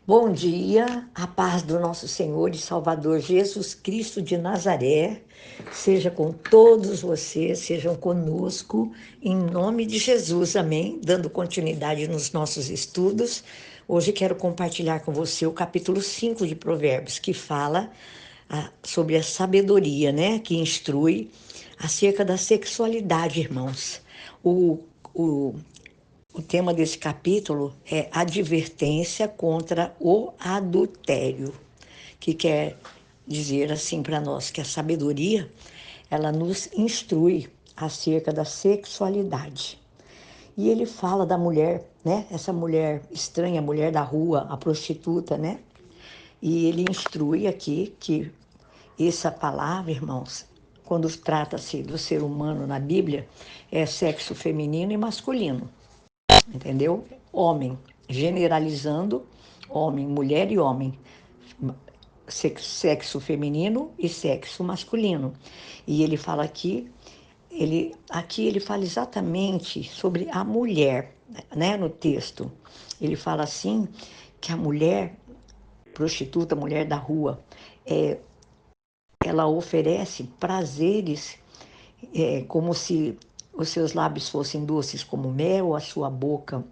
Bom dia, a paz do nosso Senhor e Salvador Jesus Cristo de Nazaré, seja com todos vocês, sejam conosco, em nome de Jesus, amém? Dando continuidade nos nossos estudos, hoje quero compartilhar com você o capítulo 5 de Provérbios, que fala sobre a sabedoria, né? Que instrui acerca da sexualidade, irmãos. O, o o tema desse capítulo é advertência contra o adultério, que quer dizer assim para nós que a sabedoria, ela nos instrui acerca da sexualidade. E ele fala da mulher, né? Essa mulher estranha, a mulher da rua, a prostituta, né? E ele instrui aqui que essa palavra, irmãos, quando trata-se do ser humano na Bíblia, é sexo feminino e masculino. Entendeu? Homem, generalizando, homem, mulher e homem, sexo feminino e sexo masculino. E ele fala aqui ele fala exatamente sobre a mulher, né, no texto. Ele fala assim que a mulher prostituta, a mulher da rua, ela oferece prazeres como se os seus lábios fossem doces como mel, a sua boca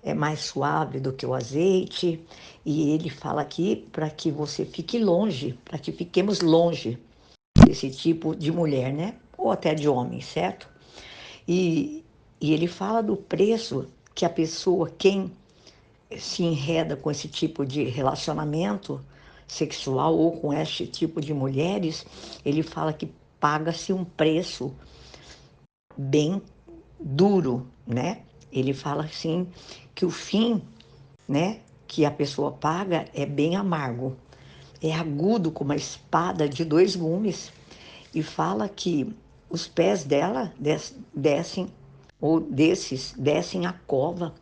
é mais suave do que o azeite. E ele fala aqui para que você fique longe, para que fiquemos longe desse tipo de mulher, né? Ou até de homem, certo? E, e ele fala do preço que a pessoa, quem se enreda com esse tipo de relacionamento sexual ou com esse tipo de mulheres, ele fala que paga-se um preço bem duro, né? Ele fala assim que o fim, né, que a pessoa paga é bem amargo, é agudo como uma espada de dois gumes, e fala que os pés dela descem, ou desses, descem a cova,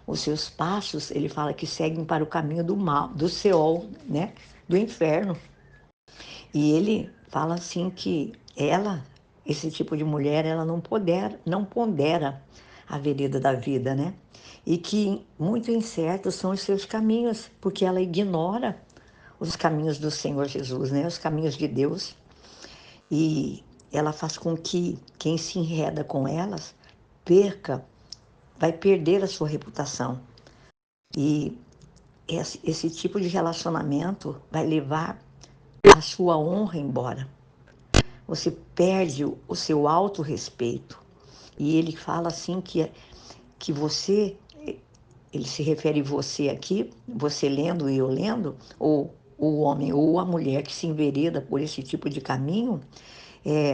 os seus passos, ele fala que seguem para o caminho do mal, do Seol, né, do inferno. E ele fala assim que ela, esse tipo de mulher, ela não pondera a vereda da vida, né? E que muito incertos são os seus caminhos, porque ela ignora os caminhos do Senhor Jesus, né? Os caminhos de Deus. E ela faz com que quem se enreda com elas perca, vai perder a sua reputação. E esse tipo de relacionamento vai levar a sua honra embora. Você perde o seu autorrespeito. E ele fala assim que você, ele se refere a você aqui, você lendo e eu lendo, ou o homem ou a mulher que se envereda por esse tipo de caminho,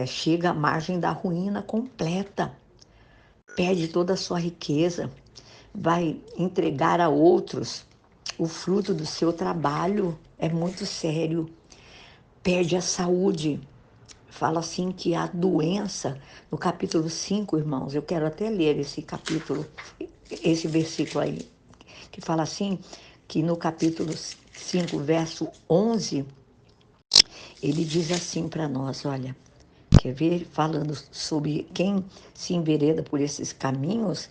chega à margem da ruína completa, perde toda a sua riqueza, vai entregar a outros o fruto do seu trabalho, é muito sério, perde a saúde. Fala assim que a doença, no capítulo 5, irmãos, eu quero até ler esse capítulo, esse versículo aí, que fala assim, que no capítulo 5, verso 11, ele diz assim para nós, olha, quer ver? Falando sobre quem se envereda por esses caminhos,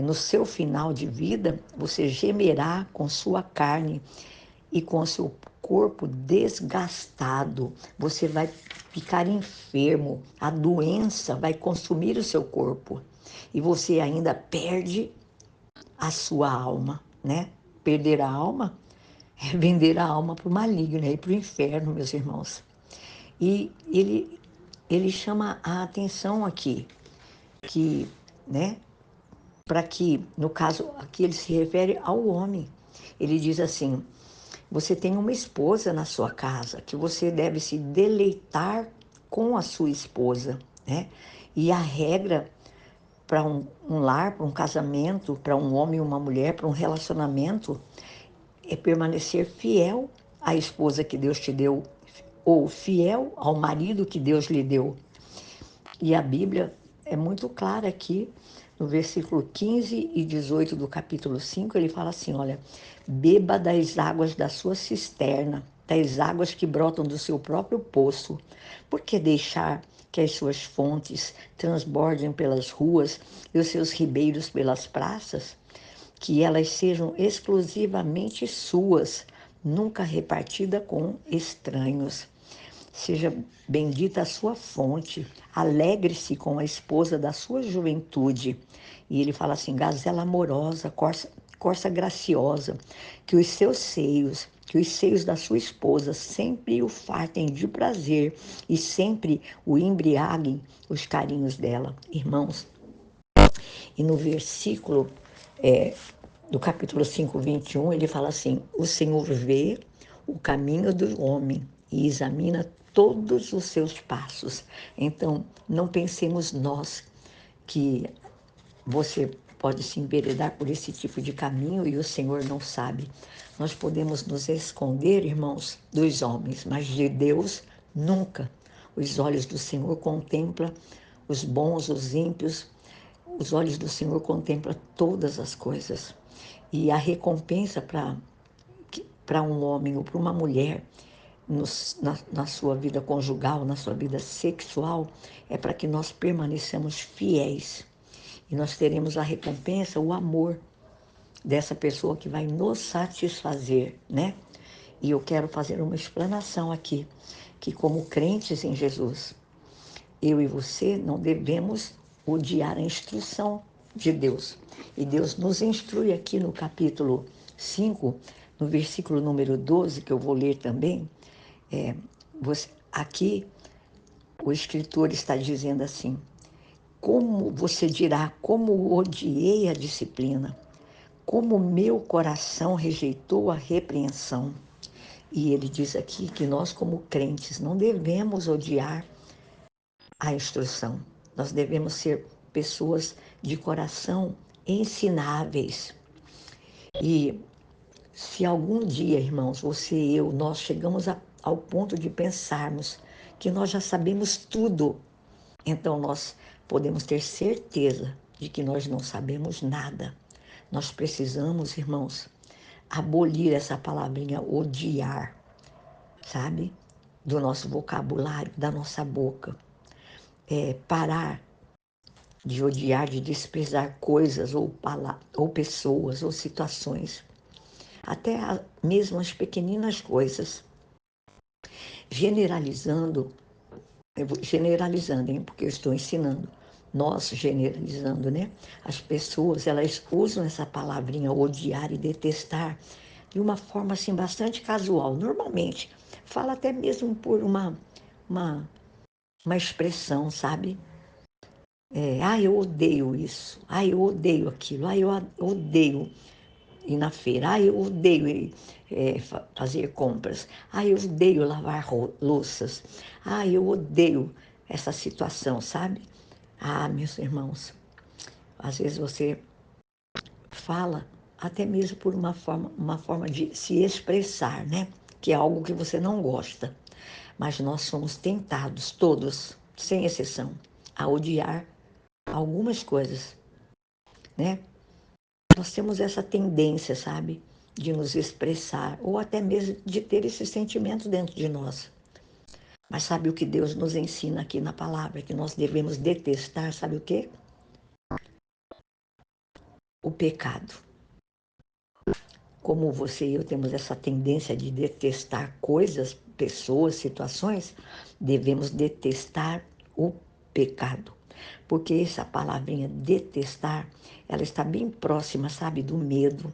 no seu final de vida, você gemerá com sua carne e com seu corpo desgastado. Você vai ficar enfermo, a doença vai consumir o seu corpo e você ainda perde a sua alma, né? Perder a alma é vender a alma para o maligno e para o inferno, meus irmãos. E ele chama a atenção aqui, que, né, para que, no caso, aqui ele se refere ao homem. Ele diz assim, você tem uma esposa na sua casa, que você deve se deleitar com a sua esposa, né? E a regra para um lar, para um casamento, para um homem e uma mulher, para um relacionamento, é permanecer fiel à esposa que Deus te deu, ou fiel ao marido que Deus lhe deu. E a Bíblia é muito clara aqui, no versículo 15 e 18 do capítulo 5, ele fala assim, olha, beba das águas da sua cisterna, das águas que brotam do seu próprio poço. Por que deixar que as suas fontes transbordem pelas ruas e os seus ribeiros pelas praças? Que elas sejam exclusivamente suas, nunca repartida com estranhos. Seja bendita a sua fonte, alegre-se com a esposa da sua juventude. E ele fala assim, gazela amorosa, corça graciosa, que os seios da sua esposa sempre o fartem de prazer e sempre o embriaguem os carinhos dela. Irmãos, e no versículo do capítulo 5, 21, ele fala assim, o Senhor vê o caminho do homem e examina todos os seus passos. Então, não pensemos nós que você pode se enveredar por esse tipo de caminho e o Senhor não sabe. Nós podemos nos esconder, irmãos, dos homens, mas de Deus nunca. Os olhos do Senhor contemplam os bons, os ímpios. Os olhos do Senhor contemplam todas as coisas. E a recompensa para um homem ou para uma mulher na sua vida conjugal, na sua vida sexual, é para que nós permaneçamos fiéis. E nós teremos a recompensa, o amor dessa pessoa que vai nos satisfazer, né? E eu quero fazer uma explanação aqui, que como crentes em Jesus, eu e você não devemos odiar a instrução de Deus. E Deus nos instrui aqui no capítulo 5, no versículo número 12, que eu vou ler também. Aqui o escritor está dizendo assim, como você dirá, como odiei a disciplina, como meu coração rejeitou a repreensão. E ele diz aqui que nós, como crentes, não devemos odiar a instrução. Nós devemos ser pessoas de coração ensináveis. E se algum dia, irmãos, você e eu, nós chegamos ao ponto de pensarmos que nós já sabemos tudo, então nós podemos ter certeza de que nós não sabemos nada. Nós precisamos, irmãos, abolir essa palavrinha odiar, sabe? Do nosso vocabulário, da nossa boca. Parar de odiar, de desprezar coisas ou pessoas ou situações, até mesmo as pequeninas coisas, generalizando, hein, porque eu estou ensinando, nós generalizando, né? As pessoas, elas usam essa palavrinha odiar e detestar de uma forma assim bastante casual, normalmente, fala até mesmo por uma, uma expressão, sabe? Eu odeio isso, eu odeio aquilo, eu odeio ir na feira, eu odeio fazer compras, eu odeio lavar louças, eu odeio essa situação, sabe? Meus irmãos, às vezes você fala até mesmo por uma forma de se expressar, né? Que é algo que você não gosta. Mas nós somos tentados, todos, sem exceção, a odiar algumas coisas, né? Nós temos essa tendência, sabe, de nos expressar, ou até mesmo de ter esses sentimentos dentro de nós. Mas sabe o que Deus nos ensina aqui na palavra? Que nós devemos detestar, sabe o quê? O pecado. Como você e eu temos essa tendência de detestar coisas, pessoas, situações, devemos detestar o pecado. Porque essa palavrinha detestar, ela está bem próxima, sabe, do medo.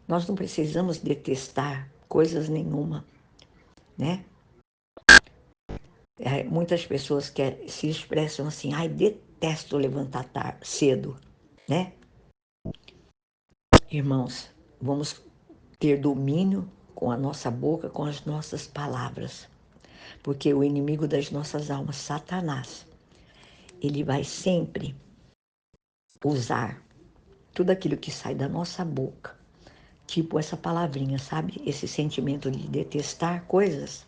Nós não precisamos detestar coisas nenhuma, né? Muitas pessoas se expressam assim, detesto levantar cedo, né? Irmãos, vamos ter domínio com a nossa boca, com as nossas palavras. Porque o inimigo das nossas almas, Satanás, ele vai sempre usar tudo aquilo que sai da nossa boca, tipo essa palavrinha, sabe? Esse sentimento de detestar coisas,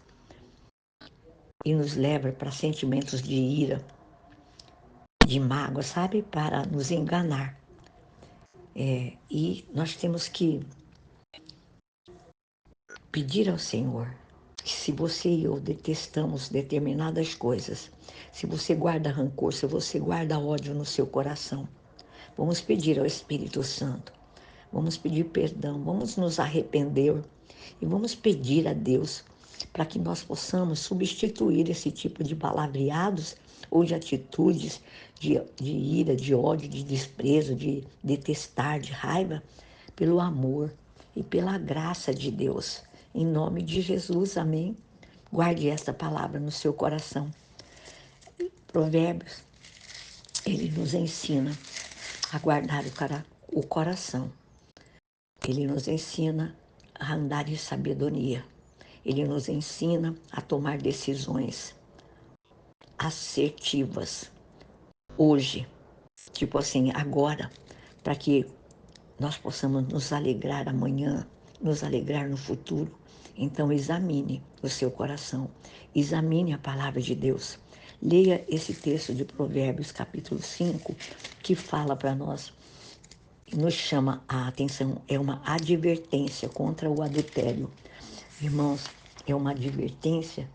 e nos leva para sentimentos de ira, de mágoa, sabe? Para nos enganar. E nós temos que pedir ao Senhor que se você e eu detestamos determinadas coisas, se você guarda rancor, se você guarda ódio no seu coração, vamos pedir ao Espírito Santo, vamos pedir perdão, vamos nos arrepender E vamos pedir a Deus para que nós possamos substituir esse tipo de palavreados ou de atitudes de ira, de ódio, de desprezo, de detestar, de raiva, pelo amor e pela graça de Deus. Em nome de Jesus, amém. Guarde esta palavra no seu coração. Provérbios, ele nos ensina a guardar o coração. Ele nos ensina a andar em sabedoria. Ele nos ensina a tomar decisões assertivas hoje, tipo assim, agora, para que nós possamos nos alegrar amanhã, nos alegrar no futuro. Então, examine o seu coração, examine a palavra de Deus. Leia esse texto de Provérbios, capítulo 5, que fala para nós, nos chama a atenção, é uma advertência contra o adultério. Irmãos, é uma advertência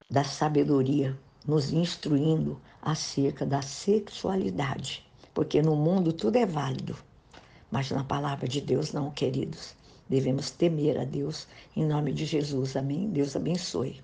da sabedoria, nos instruindo acerca da sexualidade. Porque no mundo tudo é válido, mas na palavra de Deus não, queridos. Devemos temer a Deus em nome de Jesus. Amém? Deus abençoe.